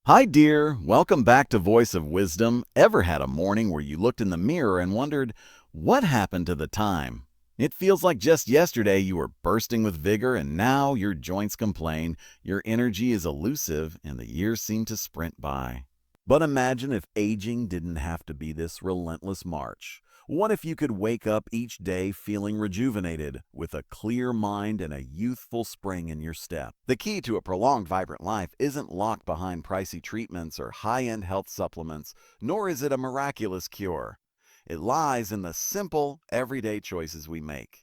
Hi, dear. Welcome back to Voice of Wisdom. Ever had a morning where you looked in the mirror and wondered, what happened to the time? It feels like just yesterday you were bursting with vigor and now your joints complain, your energy is elusive, and the years seem to sprint by. But imagine if aging didn't have to be this relentless march. What if you could wake up each day feeling rejuvenated, with a clear mind and a youthful spring in your step? The key to a prolonged, vibrant life isn't locked behind pricey treatments or high-end health supplements, nor is it a miraculous cure. It lies in the simple, everyday choices we make.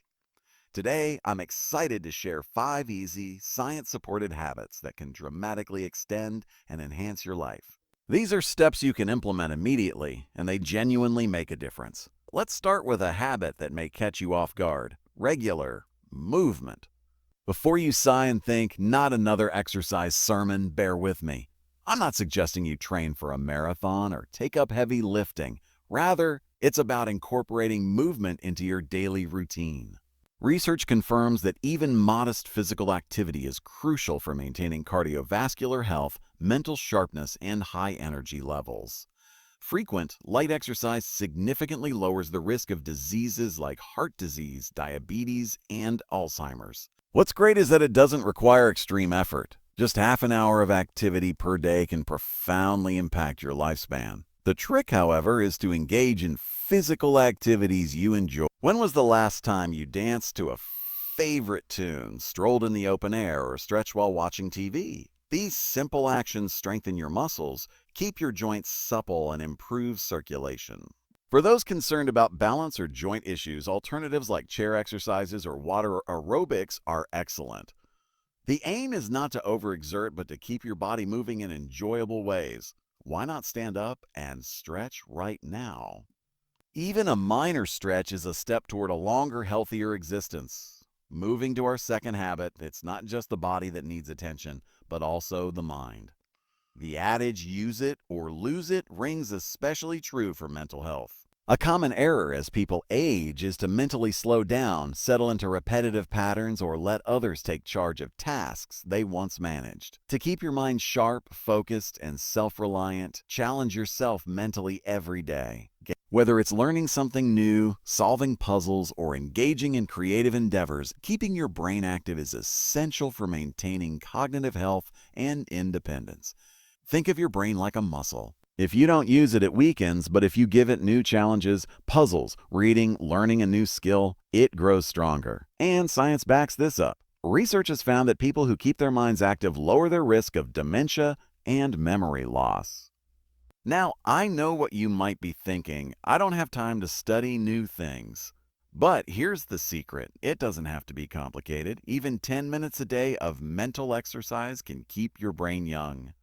Today, I'm excited to share 5 easy, science-supported habits that can dramatically extend and enhance your life. These are steps you can implement immediately, and they genuinely make a difference. Let's start with a habit that may catch you off guard: regular movement. Before you sigh and think, not another exercise sermon, bear with me. I'm not suggesting you train for a marathon or take up heavy lifting. Rather, it's about incorporating movement into your daily routine. Research confirms that even modest physical activity is crucial for maintaining cardiovascular health, mental sharpness, and high energy levels. Frequent, light exercise significantly lowers the risk of diseases like heart disease, diabetes, and Alzheimer's. What's great is that it doesn't require extreme effort. Just half an hour of activity per day can profoundly impact your lifespan. The trick, however, is to engage in physical activities you enjoy. When was the last time you danced to a favorite tune, strolled in the open air, or stretched while watching TV? These simple actions strengthen your muscles, keep your joints supple, and improve circulation. For those concerned about balance or joint issues, alternatives like chair exercises or water aerobics are excellent. The aim is not to overexert, but to keep your body moving in enjoyable ways. Why not stand up and stretch right now? Even a minor stretch is a step toward a longer, healthier existence. Moving to our second habit, it's not just the body that needs attention, but also the mind. The adage, use it or lose it, rings especially true for mental health. A common error as people age is to mentally slow down, settle into repetitive patterns, or let others take charge of tasks they once managed. To keep your mind sharp, focused, and self-reliant, challenge yourself mentally every day. Whether it's learning something new, solving puzzles, or engaging in creative endeavors, keeping your brain active is essential for maintaining cognitive health and independence. Think of your brain like a muscle. If you don't use it, it weakens, but if you give it new challenges, puzzles, reading, learning a new skill, it grows stronger. And science backs this up. Research has found that people who keep their minds active lower their risk of dementia and memory loss. Now, I know what you might be thinking. I don't have time to study new things. But here's the secret. It doesn't have to be complicated. Even 10 minutes a day of mental exercise can keep your brain young.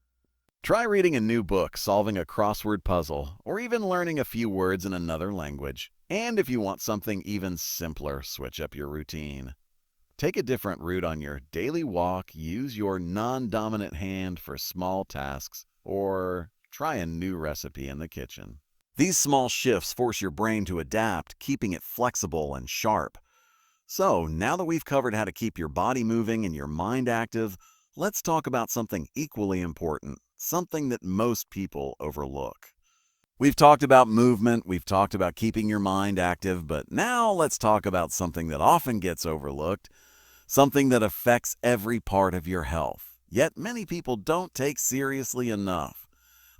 Try reading a new book, solving a crossword puzzle, or even learning a few words in another language. And if you want something even simpler, switch up your routine. Take a different route on your daily walk, use your non-dominant hand for small tasks, or try a new recipe in the kitchen. These small shifts force your brain to adapt, keeping it flexible and sharp. So, now that we've covered how to keep your body moving and your mind active, let's talk about something equally important, something that most people overlook. We've talked about movement, we've talked about keeping your mind active, but now let's talk about something that often gets overlooked, something that affects every part of your health, yet many people don't take seriously enough.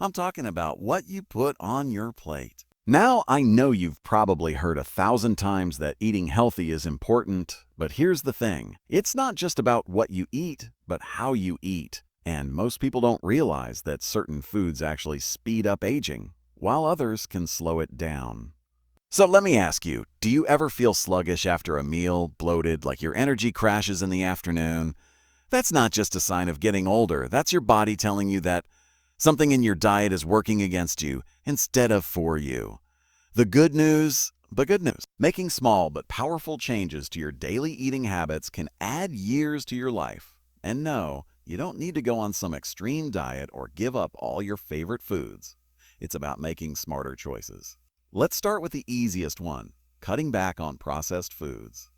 I'm talking about what you put on your plate. Now, I know you've probably heard 1,000 times that eating healthy is important, but here's the thing. It's not just about what you eat, but how you eat. And most people don't realize that certain foods actually speed up aging, while others can slow it down. So let me ask you, do you ever feel sluggish after a meal, bloated, like your energy crashes in the afternoon? That's not just a sign of getting older. That's your body telling you that something in your diet is working against you instead of for you. The good news, making small but powerful changes to your daily eating habits can add years to your life. And no, you don't need to go on some extreme diet or give up all your favorite foods. It's about making smarter choices. Let's start with the easiest one, cutting back on processed foods.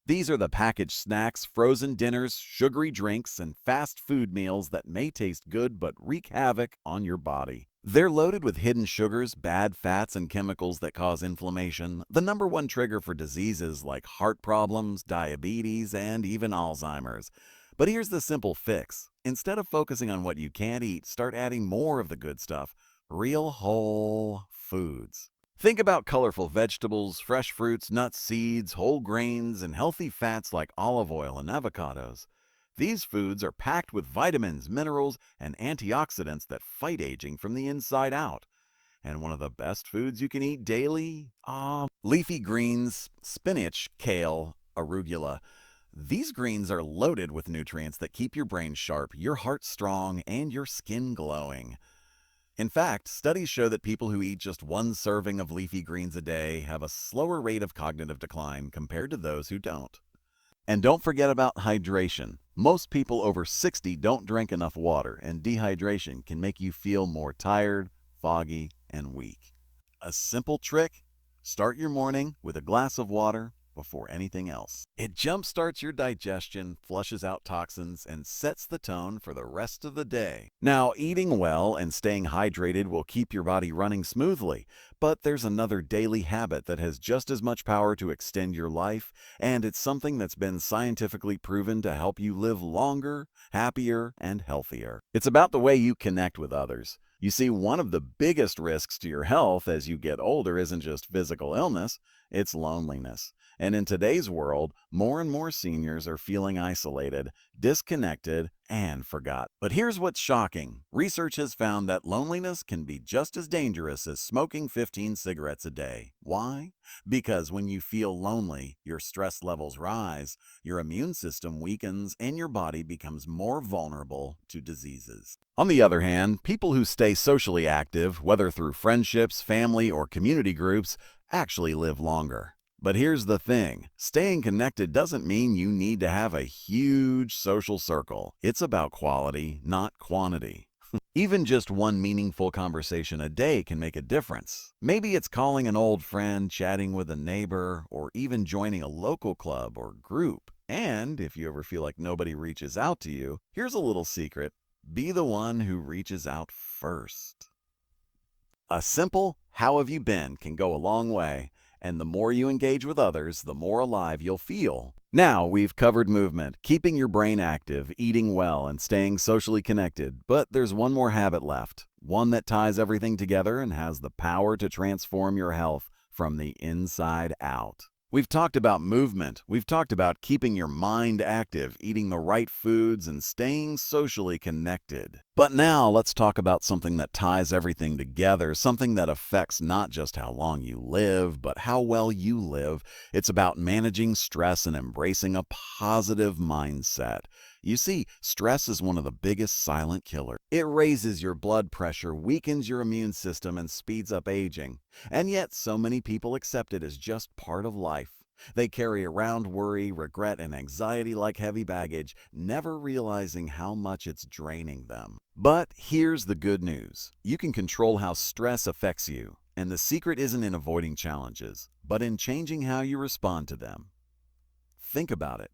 These are the packaged snacks, frozen dinners, sugary drinks, and fast food meals that may taste good but wreak havoc on your body. They're loaded with hidden sugars, bad fats, and chemicals that cause inflammation, the number one trigger for diseases like heart problems, diabetes, and even Alzheimer's. But here's the simple fix. Instead of focusing on what you can't eat, start adding more of the good stuff, real whole foods. Think about colorful vegetables, fresh fruits, nuts, seeds, whole grains, and healthy fats like olive oil and avocados. These foods are packed with vitamins, minerals, and antioxidants that fight aging from the inside out. And one of the best foods you can eat daily? Leafy greens, spinach, kale, arugula. These greens are loaded with nutrients that keep your brain sharp, your heart strong, and your skin glowing. In fact, studies show that people who eat just one serving of leafy greens a day have a slower rate of cognitive decline compared to those who don't. And don't forget about hydration. Most people over 60 don't drink enough water, and dehydration can make you feel more tired, foggy, and weak. A simple trick: start your morning with a glass of water before anything else. It jumpstarts your digestion, flushes out toxins, and sets the tone for the rest of the day. Now, eating well and staying hydrated will keep your body running smoothly, but there's another daily habit that has just as much power to extend your life, and it's something that's been scientifically proven to help you live longer, happier, and healthier. It's about the way you connect with others. You see, one of the biggest risks to your health as you get older isn't just physical illness, it's loneliness. And in today's world, more and more seniors are feeling isolated, disconnected, and forgotten. But here's what's shocking. Research has found that loneliness can be just as dangerous as smoking 15 cigarettes a day. Why? Because when you feel lonely, your stress levels rise, your immune system weakens, and your body becomes more vulnerable to diseases. On the other hand, people who stay socially active, whether through friendships, family, or community groups, actually live longer. But here's the thing, staying connected doesn't mean you need to have a huge social circle. It's about quality, not quantity. Even just one meaningful conversation a day can make a difference. Maybe it's calling an old friend, chatting with a neighbor, or even joining a local club or group. And if you ever feel like nobody reaches out to you, here's a little secret. Be the one who reaches out first. A simple "how have you been" can go a long way. And the more you engage with others, the more alive you'll feel. Now, we've covered movement, keeping your brain active, eating well, and staying socially connected. But there's one more habit left, one that ties everything together and has the power to transform your health from the inside out. We've talked about movement. We've talked about keeping your mind active, eating the right foods, and staying socially connected. But now let's talk about something that ties everything together, something that affects not just how long you live, but how well you live. It's about managing stress and embracing a positive mindset. You see, stress is one of the biggest silent killers. It raises your blood pressure, weakens your immune system, and speeds up aging. And yet, so many people accept it as just part of life. They carry around worry, regret, and anxiety like heavy baggage, never realizing how much it's draining them. But here's the good news. You can control how stress affects you. And the secret isn't in avoiding challenges, but in changing how you respond to them. Think about it.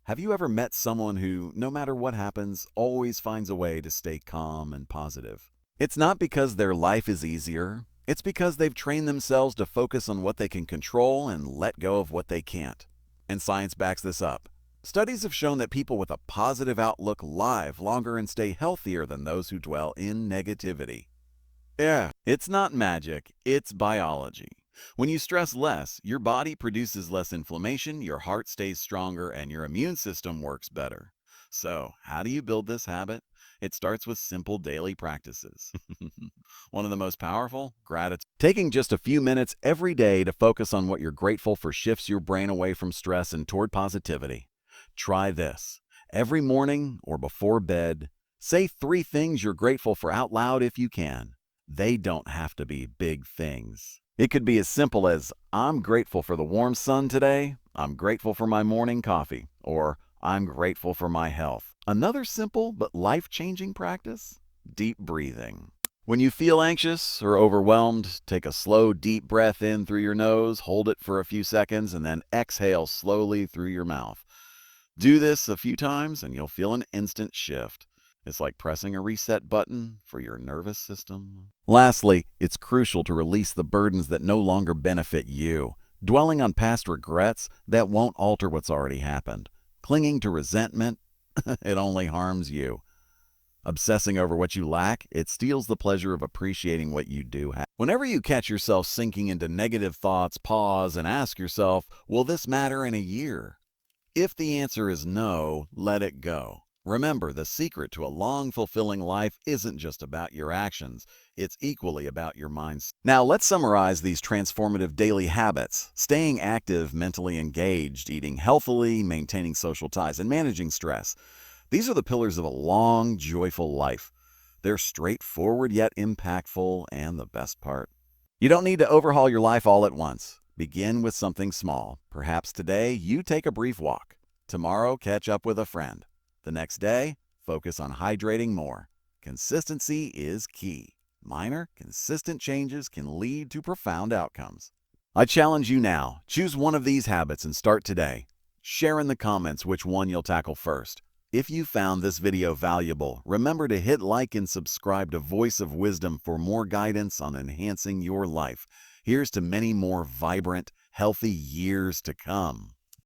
Have you ever met someone who, no matter what happens, always finds a way to stay calm and positive? It's not because their life is easier. It's because they've trained themselves to focus on what they can control and let go of what they can't. And science backs this up. Studies have shown that people with a positive outlook live longer and stay healthier than those who dwell in negativity. Yeah, it's not magic, it's biology. When you stress less, your body produces less inflammation, your heart stays stronger, and your immune system works better. So, how do you build this habit? It starts with simple daily practices. One of the most powerful? Gratitude. Taking just a few minutes every day to focus on what you're grateful for shifts your brain away from stress and toward positivity. Try this. Every morning or before bed, say 3 things you're grateful for out loud if you can. They don't have to be big things. It could be as simple as, "I'm grateful for the warm sun today," "I'm grateful for my morning coffee," or "I'm grateful for my health." Another simple but life-changing practice? Deep breathing. When you feel anxious or overwhelmed, take a slow, deep breath in through your nose, hold it for a few seconds, and then exhale slowly through your mouth. Do this a few times and you'll feel an instant shift. It's like pressing a reset button for your nervous system. Lastly, it's crucial to release the burdens that no longer benefit you. Dwelling on past regrets, that won't alter what's already happened. Clinging to resentment, it only harms you. Obsessing over what you lack, it steals the pleasure of appreciating what you do have. Whenever you catch yourself sinking into negative thoughts, pause and ask yourself, will this matter in a year? If the answer is no, let it go. Remember, the secret to a long, fulfilling life isn't just about your actions. It's equally about your mindset. Now, let's summarize these transformative daily habits. Staying active, mentally engaged, eating healthily, maintaining social ties, and managing stress. These are the pillars of a long, joyful life. They're straightforward yet impactful, and the best part, you don't need to overhaul your life all at once. Begin with something small. Perhaps today you take a brief walk. Tomorrow, catch up with a friend. The next day, focus on hydrating more. Consistency is key. Minor, consistent changes can lead to profound outcomes. I challenge you now. Choose one of these habits and start today. Share in the comments which one you'll tackle first. If you found this video valuable, remember to hit like and subscribe to Voice of Wisdom for more guidance on enhancing your life. Here's to many more vibrant, healthy years to come.